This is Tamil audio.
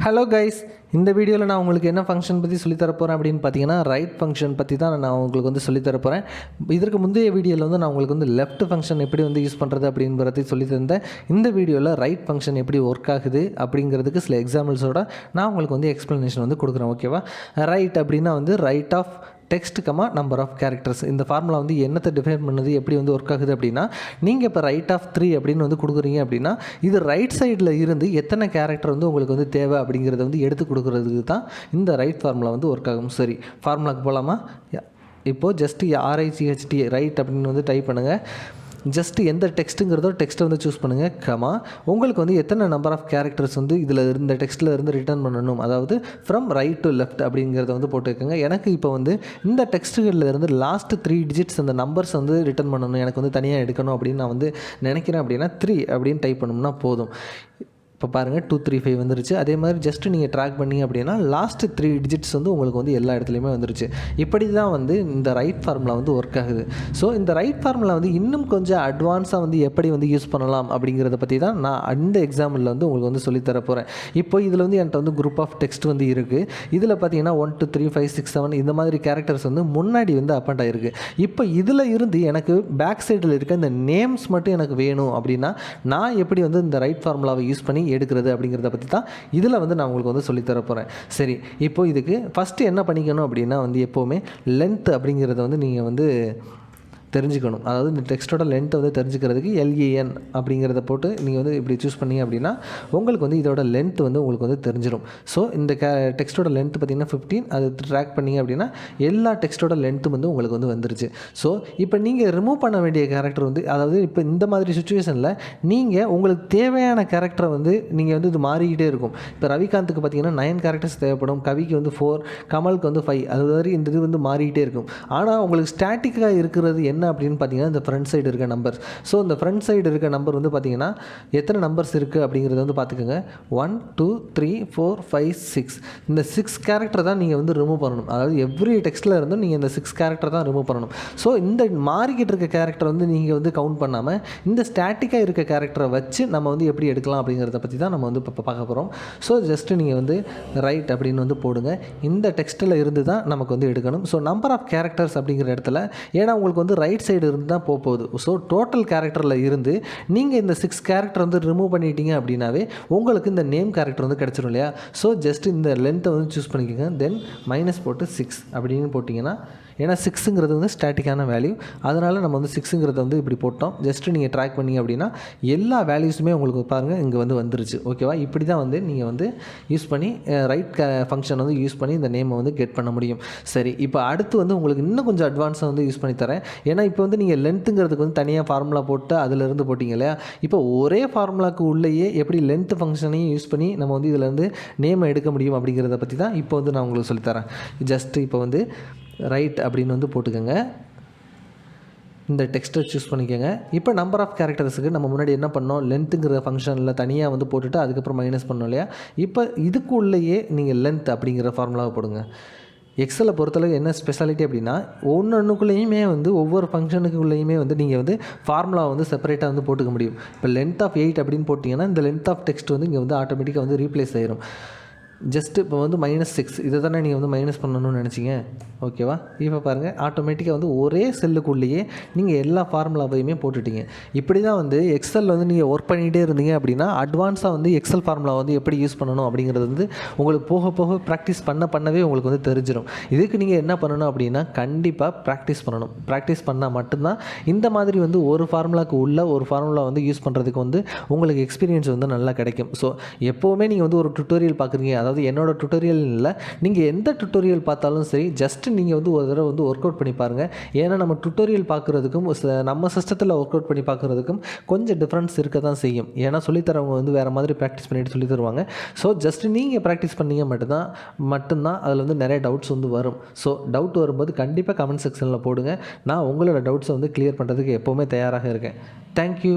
ஹலோ கைஸ், இந்த வீடியோவில் நான் உங்களுக்கு என்ன ஃபங்க்ஷன் பற்றி சொல்லித்தர போகிறேன் அப்படின்னு பார்த்தீங்கன்னா ரைட் ஃபங்க்ஷன் பற்றி தான் நான் உங்களுக்கு வந்து சொல்லித்தர போகிறேன். இதற்கு முந்தைய வீடியோவில் வந்து நான் உங்களுக்கு வந்து லெஃப்ட் ஃபங்க்ஷன் எப்படி வந்து யூஸ் பண்ணுறது அப்படிங்கிறத சொல்லி தந்தேன். இந்த வீடியோவில் ரைட் ஃபங்க்ஷன் எப்படி ஒர்க் ஆகுது அப்படிங்கிறதுக்கு சில எக்ஸாம்பிள்ஸோட நான் உங்களுக்கு வந்து எக்ஸ்ப்ளனேஷன் வந்து கொடுக்குறேன். ஓகேவா? ரைட் அப்படின்னா வந்து right of text number of characters. இந்த ஃபார்முலா வந்து என்னத்தை டிஃபைன் பண்ணுது, எப்படி வந்து ஒர்க் ஆகுது அப்படின்னா, நீங்கள் இப்போ ரைட் ஆஃப் 3 அப்படின்னு வந்து கொடுக்குறீங்க அப்படின்னா, இது ரைட் சைடில் இருந்து எத்தனை கேரக்டர் வந்து உங்களுக்கு வந்து தேவை அப்படிங்கிறத வந்து எடுத்து கொடுக்குறதுக்கு தான் இந்த ரைட் ஃபார்முலா வந்து ஒர்க் ஆகும். சரி, ஃபார்முலாக்கு போகலாமா? இப்போது ஜஸ்ட்டு RICHT ரைட் அப்படின்னு வந்து டைப் பண்ணுங்கள். ஜஸ்ட்டு எந்த டெக்ஸ்ட்டுங்கிறதோ டெக்ஸ்ட்டை வந்து சூஸ் பண்ணுங்கள். உங்களுக்கு வந்து எத்தனை நம்பர் ஆஃப் கேரக்டர்ஸ் வந்து இதில் இந்த டெக்ஸ்ட்டில் இருந்து ரிட்டர்ன் பண்ணணும், அதாவது ஃப்ரம் ரைட் டு லெஃப்ட் அப்படிங்கிறத வந்து போட்டுக்கோங்க. எனக்கு இப்போ வந்து இந்த டெக்ஸ்ட்டுகளில் இருந்து லாஸ்ட்டு 3 டிஜிட்ஸ் அந்த நம்பர்ஸ் வந்து ரிட்டர்ன் பண்ணணும், எனக்கு வந்து தனியாக எடுக்கணும் அப்படின்னு நான் வந்து நினைக்கிறேன். அப்படின்னா 3 அப்படின்னு டைப் பண்ணோம்னா போதும். இப்போ பாருங்கள் 235 வந்துருச்சு. அதே மாதிரி ஜஸ்ட்டு நீங்கள் ட்ராக் பண்ணிங்க அப்படின்னா லாஸ்ட்டு 3 டிஜிட்ஸ் வந்து உங்களுக்கு வந்து எல்லா இடத்துலையுமே வந்துருச்சு. இப்படி தான் வந்து இந்த ரைட் ஃபார்முலா வந்து ஒர்க் ஆகுது. ஸோ இந்த ரைட் ஃபார்முலா வந்து இன்னும் கொஞ்சம் அட்வான்ஸாக வந்து எப்படி வந்து யூஸ் பண்ணலாம் அப்படிங்கிறத பற்றி தான் நான் அந்த எக்ஸாம்பிளில் வந்து உங்களுக்கு வந்து சொல்லித்தர போகிறேன். இப்போ இதில் வந்து என்கிட்ட வந்து குரூப் ஆஃப் டெக்ஸ்ட் வந்து இருக்குது. இதில் பார்த்தீங்கன்னா 1 2 3 5 6 7 இந்த மாதிரி கேரக்டர்ஸ் வந்து முன்னாடி வந்து அப்பண்ட் ஆகிருக்கு. இப்போ இதில் இருந்து எனக்கு பேக் சைடில் இருக்க இந்த நேம்ஸ் மட்டும் எனக்கு வேணும் அப்படின்னா நான் எப்படி வந்து இந்த ரைட் ஃபார்முலாவை யூஸ் பண்ணி எடுக்கிறது அப்படிங்கிறத பற்றி தான் இதில் வந்து நான் உங்களுக்கு வந்து சொல்லித்தர போகிறேன். சரி, இப்போது இதுக்கு ஃபஸ்ட்டு என்ன பண்ணிக்கணும் அப்படின்னா வந்து எப்போவுமே லென்த் அப்படிங்கிறத வந்து நீங்கள் வந்து தெரிஞ்சுக்கணும். அதாவது இந்த டெக்ஸ்ட்டோட லென்த்தை வந்து தெரிஞ்சுக்கிறதுக்கு LEN அப்படிங்கிறத போட்டு நீங்கள் வந்து இப்படி சூஸ் பண்ணிங்க அப்படின்னா உங்களுக்கு வந்து இதோட லென்த் வந்து உங்களுக்கு வந்து தெரிஞ்சிடும். ஸோ இந்த டெக்ஸ்ட்டோட லென்த் பார்த்திங்கன்னா 15, அது ட்ராக் பண்ணிங்க அப்படின்னா எல்லா டெக்ஸ்ட்டோட லென்த்தும் வந்து உங்களுக்கு வந்து வந்துருச்சு. ஸோ இப்போ நீங்கள் ரிமூவ் பண்ண வேண்டிய கேரக்டர் வந்து, அதாவது இப்போ இந்த மாதிரி சுச்சுவேஷனில் நீங்கள் உங்களுக்கு தேவையான கேரக்டரை வந்து நீங்கள் வந்து இது மாறிக்கிட்டே இருக்கும். இப்போ ரவிகாந்துக்கு பார்த்திங்கன்னா 9 கேரக்டர்ஸ் தேவைப்படும், கவிக்கு வந்து 4, கமலுக்கு வந்து 5, அது மாதிரி இந்த இது வந்து மாறிக்கிட்டே இருக்கும். ஆனால் உங்களுக்கு ஸ்டாட்டிக்காக இருக்கிறது என்ன அப்படின்னு பார்த்தீங்கன்னா இந்த ஃப்ரண்ட் சைடு இருக்க நம்பர்ஸ். ஸோ இந்த ஃப்ரண்ட் சைடு இருக்க நம்பர் வந்து பார்த்தீங்கன்னா எத்தனை நம்பர்ஸ் இருக்குது அப்படிங்கிறத வந்து பார்த்துக்கோங்க. 1 2 3 4 5 6. இந்த 6 கேரக்டர் தான் நீங்கள் வந்து ரிமூவ் பண்ணணும். அதாவது எவ்ரி டெக்ஸ்ட்டில் இருந்தும் நீங்கள் இந்த 6 கேரக்டர் தான் ரிமூவ் பண்ணணும். ஸோ இந்த மாறிக்கிட்டு இருக்க கேரக்டர் வந்து நீங்கள் வந்து கவுண்ட் பண்ணாமல் இந்த ஸ்டாட்டிக்காக இருக்க கேரக்டரை வச்சு நம்ம வந்து எப்படி எடுக்கலாம் அப்படிங்கிறத பற்றி தான் நம்ம வந்து இப்போ பார்க்க போகிறோம். ஸோ ஜஸ்ட்டு நீங்கள் வந்து ரைட் அப்படின்னு வந்து போடுங்க. இந்த டெக்ஸ்ட்டில் இருந்து தான் நமக்கு வந்து எடுக்கணும். ஸோ நம்பர் ஆஃப் கேரக்டர்ஸ் அப்படிங்கிற இடத்துல, ஏன்னா உங்களுக்கு வந்து ரைட் சைடு இருந்து தான் போகுது. ஸோ டோட்டல் கேரக்டரில் இருந்து நீங்கள் இந்த 6 கேரக்டர் வந்து ரிமூவ் பண்ணிட்டீங்க அப்படின்னாவே உங்களுக்கு இந்த நேம் கேரக்டர் வந்து கிடச்சிரும் இல்லையா? ஸோ ஜஸ்ட் இந்த லென்த்தை வந்து சூஸ் பண்ணிக்கோங்க. தென் மைனஸ் போட்டு 6 அப்படின்னு போட்டிங்கன்னா, ஏன்னா 6ங்கிறது வந்து ஸ்டாட்டிக்கான வேல்யூ, அதனால் நம்ம வந்து 6ங்கிறத வந்து இப்படி போட்டோம். ஜஸ்ட்டு நீங்கள் ட்ராக் பண்ணிங்க அப்படின்னா எல்லா வேல்யூஸுமே உங்களுக்கு பாருங்கள் இங்கே வந்து வந்துருச்சு. ஓகேவா? இப்படி தான் வந்து நீங்கள் வந்து யூஸ் பண்ணி ரைட் ஃபங்க்ஷன் வந்து யூஸ் பண்ணி இந்த நேமை வந்து கெட் பண்ண முடியும். சரி, இப்போ அடுத்து வந்து உங்களுக்கு இன்னும் கொஞ்சம் அட்வான்ஸாக வந்து யூஸ் பண்ணி தரேன். ஏன்னா இப்போ வந்து நீங்கள் லென்த்துங்கிறதுக்கு வந்து தனியாக ஃபார்முலா போட்டு அதிலிருந்து போட்டிங்க இல்லையா? இப்போ ஒரே ஃபார்முலாவுக்கு உள்ளேயே எப்படி லென்த் ஃபங்க்ஷனையும் யூஸ் பண்ணி நம்ம வந்து இதில் வந்து நேமை எடுக்க முடியும் அப்படிங்கிறத பற்றி தான் இப்போ வந்து நான் உங்களுக்கு சொல்லித்தரேன். ஜஸ்ட்டு இப்போ வந்து ரைட் அப்படின்னு வந்து போட்டுக்கோங்க. இந்த டெக்ஸ்ட்டை சூஸ் பண்ணிக்கோங்க. இப்போ நம்பர் ஆஃப் கேரக்டர்ஸுக்கு நம்ம முன்னாடி என்ன பண்ணோம், லென்த்துங்கிற ஃபங்க்ஷனில் தனியாக வந்து போட்டுட்டு அதுக்கப்புறம் மைனஸ் பண்ணோம் இல்லையா? இப்போ இதுக்குள்ளேயே நீங்கள் லென்த் அப்படிங்கிற ஃபார்முலாவை போடுங்க. எக்ஸலை பொறுத்தளவு என்ன ஸ்பெஷாலிட்டி அப்படின்னா, ஒன்றுக்குள்ளேயுமே வந்து ஒவ்வொரு ஃபங்க்ஷனுக்குள்ளேயுமே வந்து நீங்கள் வந்து ஃபார்முலா வந்து செப்பரேட்டாக வந்து போட்டுக்க முடியும். இப்போ லென்த் ஆஃப் 8 அப்படின்னு போட்டிங்கன்னா இந்த லென்த் ஆஃப் டெக்ஸ்ட் வந்து இங்கே வந்து ஆட்டோமேட்டிக்காக வந்து ரீப்ளேஸ் ஆயிரும். ஜஸ்ட்டு இப்போ வந்து -6 இதை தானே நீங்கள் வந்து மைனஸ் பண்ணணும்னு நினச்சிங்க. ஓகேவா? இப்போ பாருங்கள் ஆட்டோமேட்டிக்காக வந்து ஒரே செல்லுக்குள்ளேயே நீங்கள் எல்லா ஃபார்முலாவையுமே போட்டுட்டீங்க. இப்படி தான் வந்து எக்ஸல் வந்து நீங்கள் ஒர்க் பண்ணிகிட்டே இருந்தீங்க அப்படின்னா அட்வான்ஸாக வந்து எக்ஸல் ஃபார்முலா வந்து எப்படி யூஸ் பண்ணணும் அப்படிங்கிறது வந்து உங்களுக்கு போக போக ப்ராக்டிஸ் பண்ணவே உங்களுக்கு வந்து தெரிஞ்சிடும். இதுக்கு நீங்கள் என்ன பண்ணணும் அப்படின்னா கண்டிப்பாக ப்ராக்டிஸ் பண்ணணும். ப்ராக்டிஸ் பண்ணால் மட்டும்தான் இந்த மாதிரி வந்து ஒரு ஃபார்முலாவுக்கு உள்ள ஒரு ஃபார்முலா வந்து யூஸ் பண்ணுறதுக்கு வந்து உங்களுக்கு எக்ஸ்பீரியன்ஸ் வந்து நல்லா கிடைக்கும். ஸோ எப்போவுமே நீங்கள் வந்து ஒரு டுட்டோரியல் பார்க்குறீங்க, அதாவது என்னோட டுட்டோரியல் இல்லை, நீங்கள் எந்த டுட்டோரியல் பார்த்தாலும் சரி, ஜஸ்ட்டு நீங்கள் வந்து ஒரு தடவை வந்து ஒர்க் அவுட் பண்ணி பாருங்கள். ஏன்னா நம்ம டுட்டோரியல் பார்க்குறதுக்கும் நம்ம சிஸ்டத்தில் ஒர்க் அவுட் பண்ணி பார்க்குறதுக்கும் கொஞ்சம் டிஃப்ரென்ஸ் இருக்க தான் செய்யும். ஏன்னா சொல்லித்தரவங்க வந்து வேறு மாதிரி ப்ராக்டிஸ் பண்ணிட்டு சொல்லி தருவாங்க. ஸோ ஜஸ்ட்டு நீங்கள் ப்ராக்டிஸ் பண்ணிங்க மட்டும்தான் அதில் வந்து நிறைய டவுட்ஸ் வந்து வரும். ஸோ டவுட் வரும்போது கண்டிப்பாக கமெண்ட் செக்ஷனில் போடுங்க. நான் உங்களோட டவுட்ஸை வந்து கிளியர் பண்ணுறதுக்கு எப்போவுமே தயாராக இருக்கேன். தேங்க்யூ.